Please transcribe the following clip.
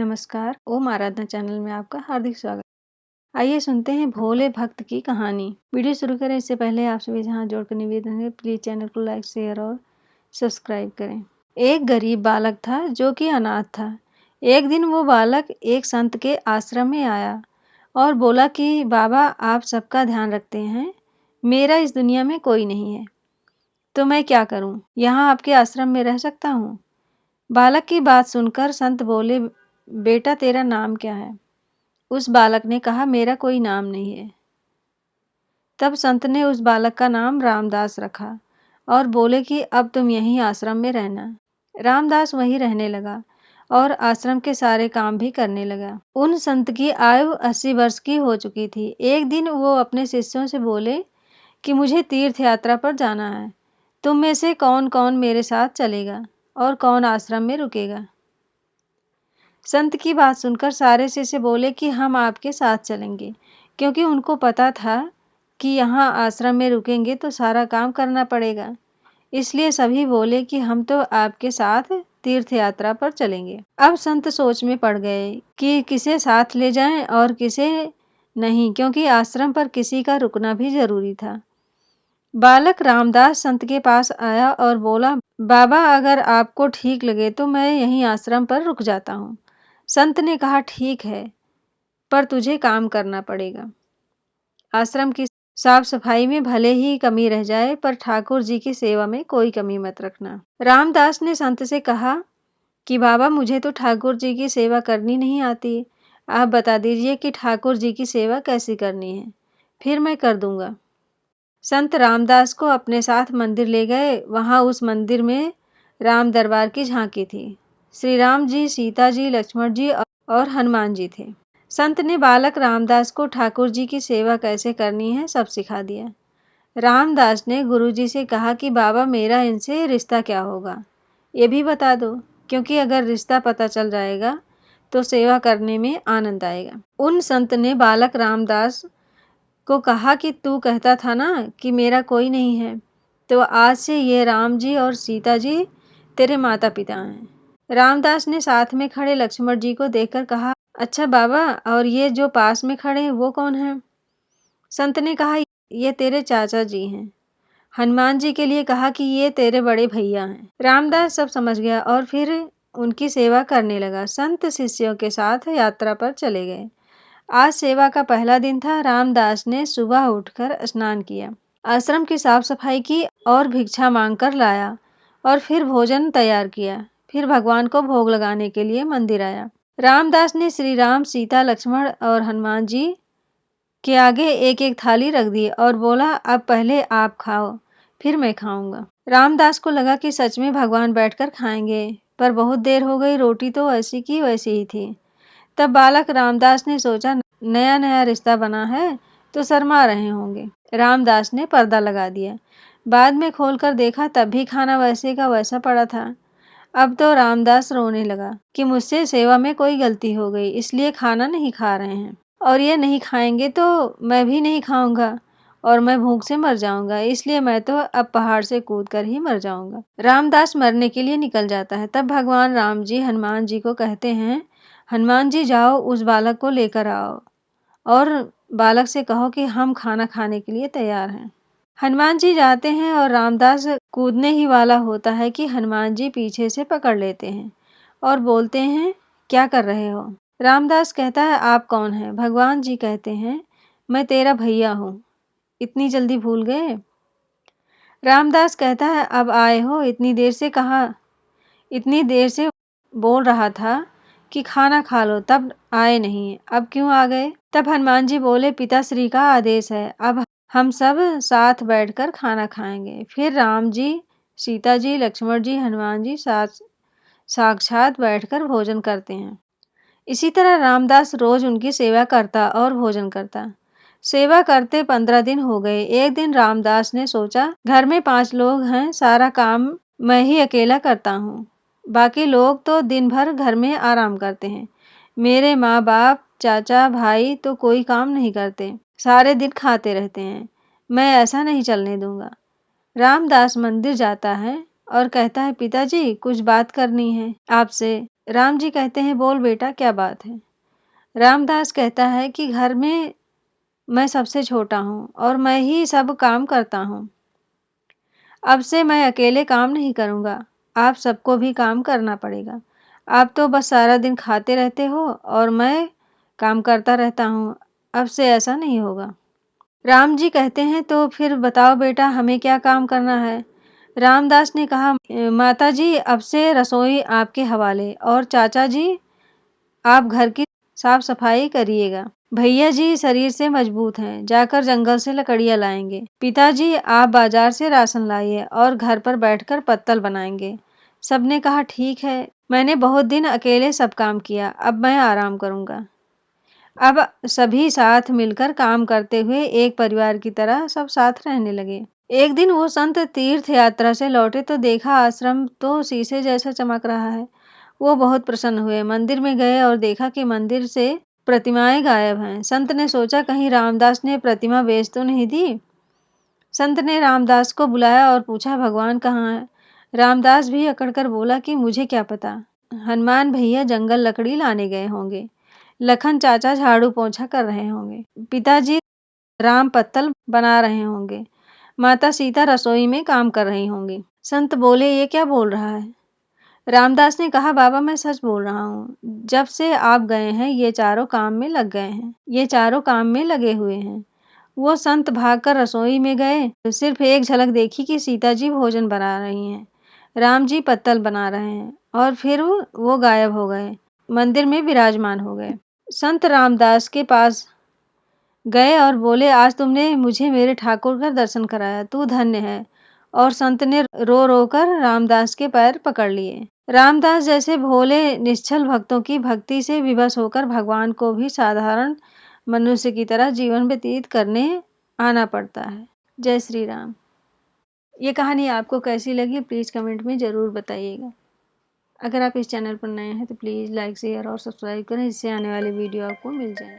नमस्कार, ओम आराधना चैनल में आपका हार्दिक स्वागत। आइए सुनते हैं भोले भक्त की कहानी। वीडियो शुरू करें इससे पहले आप सभी हाथ जोड़कर निवेदन है, प्लीज चैनल को लाइक, शेयर और सब्सक्राइब करें। एक गरीब बालक था जो कि अनाथ था। एक दिन वो बालक एक संत के आश्रम में आया और बोला कि बाबा, आप सबका ध्यान रखते हैं, मेरा इस दुनिया में कोई नहीं है, तो मैं क्या करूं? यहाँ आपके आश्रम में रह सकता हूँ? बालक की बात सुनकर संत बोले, बेटा तेरा नाम क्या है? उस बालक ने कहा, मेरा कोई नाम नहीं है। तब संत ने उस बालक का नाम रामदास रखा और बोले कि अब तुम यहीं आश्रम में रहना। रामदास वहीं रहने लगा और आश्रम के सारे काम भी करने लगा। उन संत की आयु 80 वर्ष की हो चुकी थी। एक दिन वो अपने शिष्यों से बोले कि मुझे तीर्थ यात्रा पर जाना है। तुम में से कौन कौन मेरे साथ चलेगा और कौन आश्रम में रुकेगा? संत की बात सुनकर सारे शिष्य बोले कि हम आपके साथ चलेंगे, क्योंकि उनको पता था कि यहाँ आश्रम में रुकेंगे तो सारा काम करना पड़ेगा। इसलिए सभी बोले कि हम तो आपके साथ तीर्थ यात्रा पर चलेंगे। अब संत सोच में पड़ गए कि किसे साथ ले जाएं और किसे नहीं, क्योंकि आश्रम पर किसी का रुकना भी जरूरी था। बालक रामदास संत के पास आया और बोला, बाबा, अगर आपको ठीक लगे तो मैं यहीं आश्रम पर रुक जाता हूँ। संत ने कहा, ठीक है, पर तुझे काम करना पड़ेगा। आश्रम की साफ सफाई में भले ही कमी रह जाए, पर ठाकुर जी की सेवा में कोई कमी मत रखना। रामदास ने संत से कहा कि बाबा, मुझे तो ठाकुर जी की सेवा करनी नहीं आती। आप बता दीजिए कि ठाकुर जी की सेवा कैसी करनी है, फिर मैं कर दूंगा। संत रामदास को अपने साथ मंदिर ले गए। वहां उस मंदिर में राम दरबार की झांकी थी। श्री राम जी, सीता जी, लक्ष्मण जी और हनुमान जी थे। संत ने बालक रामदास को ठाकुर जी की सेवा कैसे करनी है सब सिखा दिया। रामदास ने गुरुजी से कहा कि बाबा, मेरा इनसे रिश्ता क्या होगा, ये भी बता दो, क्योंकि अगर रिश्ता पता चल जाएगा तो सेवा करने में आनंद आएगा। उन संत ने बालक रामदास को कहा कि तू कहता था ना कि मेरा कोई नहीं है, तो आज से ये राम जी और सीता जी तेरे माता पिता हैं। रामदास ने साथ में खड़े लक्ष्मण जी को देखकर कहा, अच्छा बाबा, और ये जो पास में खड़े हैं वो कौन है? संत ने कहा, ये तेरे चाचा जी हैं। हनुमान जी के लिए कहा कि ये तेरे बड़े भैया हैं। रामदास सब समझ गया और फिर उनकी सेवा करने लगा। संत शिष्यों के साथ यात्रा पर चले गए। आज सेवा का पहला दिन था। रामदास ने सुबह उठकर स्नान किया, आश्रम की साफ सफाई की और भिक्षा मांगकर लाया और फिर भोजन तैयार किया। फिर भगवान को भोग लगाने के लिए मंदिर आया। रामदास ने श्री राम, सीता, लक्ष्मण और हनुमान जी के आगे एक एक थाली रख दी और बोला, अब पहले आप खाओ, फिर मैं खाऊंगा। रामदास को लगा कि सच में भगवान बैठकर खाएंगे, पर बहुत देर हो गई, रोटी तो ऐसी की वैसी ही थी। तब बालक रामदास ने सोचा, नया नया रिश्ता बना है तो शर्मा रहे होंगे। रामदास ने पर्दा लगा दिया। बाद में खोलकर देखा, तब भी खाना वैसे का वैसा पड़ा था। अब तो रामदास रोने लगा कि मुझसे सेवा में कोई गलती हो गई, इसलिए खाना नहीं खा रहे हैं, और ये नहीं खाएंगे तो मैं भी नहीं खाऊंगा और मैं भूख से मर जाऊंगा, इसलिए मैं तो अब पहाड़ से कूद कर ही मर जाऊंगा। रामदास मरने के लिए निकल जाता है। तब भगवान राम जी हनुमान जी को कहते हैं, हनुमान जी, जाओ उस बालक को लेकर आओ और बालक से कहो कि हम खाना खाने के लिए तैयार हैं। हनुमान जी जाते हैं और रामदास कूदने ही वाला होता है कि हनुमान जी पीछे से पकड़ लेते हैं और बोलते हैं, क्या कर रहे हो? रामदास कहता है, आप कौन हैं? भगवान जी कहते हैं, मैं तेरा भैया हूँ, इतनी जल्दी भूल गए? रामदास कहता है, अब आए हो, इतनी देर से कहाँ? इतनी देर से बोल रहा था कि खाना खा लो, तब आए नहीं, अब क्यों आ गए? तब हनुमान जी बोले, पिताश्री का आदेश है, अब हम सब साथ बैठकर खाना खाएंगे। फिर राम जी, सीता जी, लक्ष्मण जी, हनुमान जी साक्षात बैठकर भोजन करते हैं। इसी तरह रामदास रोज उनकी सेवा करता और भोजन करता। सेवा करते 15 दिन हो गए। एक दिन रामदास ने सोचा, घर में 5 लोग हैं, सारा काम मैं ही अकेला करता हूँ, बाकी लोग तो दिन भर घर में आराम करते हैं। मेरे माँ बाप, चाचा, भाई तो कोई काम नहीं करते, सारे दिन खाते रहते हैं। मैं ऐसा नहीं चलने दूंगा। रामदास मंदिर जाता है और कहता है, पिताजी, कुछ बात करनी है आपसे। राम जी कहते हैं, बोल बेटा क्या बात है। रामदास कहता है कि घर में मैं सबसे छोटा हूँ और मैं ही सब काम करता हूँ। अब से मैं अकेले काम नहीं करूँगा, आप सबको भी काम करना पड़ेगा। आप तो बस सारा दिन खाते रहते हो और मैं काम करता रहता हूँ, अब से ऐसा नहीं होगा। राम जी कहते हैं, तो फिर बताओ बेटा हमें क्या काम करना है। रामदास ने कहा, माता जी अब से रसोई आपके हवाले और चाचा जी आप घर की साफ सफाई करिएगा। भैया जी शरीर से मजबूत हैं, जाकर जंगल से लकड़ियाँ लाएंगे। पिताजी आप बाजार से राशन लाइए और घर पर बैठकर पत्तल बनाएंगे। सबने कहा ठीक है, मैंने बहुत दिन अकेले सब काम किया, अब मैं आराम करूँगा। अब सभी साथ मिलकर काम करते हुए एक परिवार की तरह सब साथ रहने लगे। एक दिन वो संत तीर्थ यात्रा से लौटे तो देखा आश्रम तो शीशे जैसा चमक रहा है। वो बहुत प्रसन्न हुए, मंदिर में गए और देखा कि मंदिर से प्रतिमाएं गायब हैं। संत ने सोचा कहीं रामदास ने प्रतिमा बेच तो नहीं दी। संत ने रामदास को बुलाया और पूछा भगवान कहाँ है। रामदास भी अकड़कर बोला कि मुझे क्या पता, हनुमान भैया जंगल लकड़ी लाने गए होंगे, लखन चाचा झाड़ू पोंछा कर रहे होंगे, पिताजी राम पत्तल बना रहे होंगे, माता सीता रसोई में काम कर रही होंगी। संत बोले ये क्या बोल रहा है। रामदास ने कहा बाबा मैं सच बोल रहा हूँ, जब से आप गए हैं ये चारों काम में लग गए हैं, ये चारों काम में लगे हुए हैं। वो संत भागकर रसोई में गए, सिर्फ एक झलक देखी कि सीता जी भोजन बना रही हैं, राम जी पत्तल बना रहे हैं और फिर वो गायब हो गए, मंदिर में विराजमान हो गए। संत रामदास के पास गए और बोले आज तुमने मुझे मेरे ठाकुर का दर्शन कराया, तू धन्य है। और संत ने रो रो कर रामदास के पैर पकड़ लिए। रामदास जैसे भोले निश्चल भक्तों की भक्ति से विवश होकर भगवान को भी साधारण मनुष्य की तरह जीवन व्यतीत करने आना पड़ता है। जय श्री राम। ये कहानी आपको कैसी लगी प्लीज़ कमेंट में ज़रूर बताइएगा। अगर आप इस चैनल पर नए हैं तो प्लीज़ लाइक शेयर और सब्सक्राइब करें, जिससे आने वाली वीडियो आपको मिल जाए।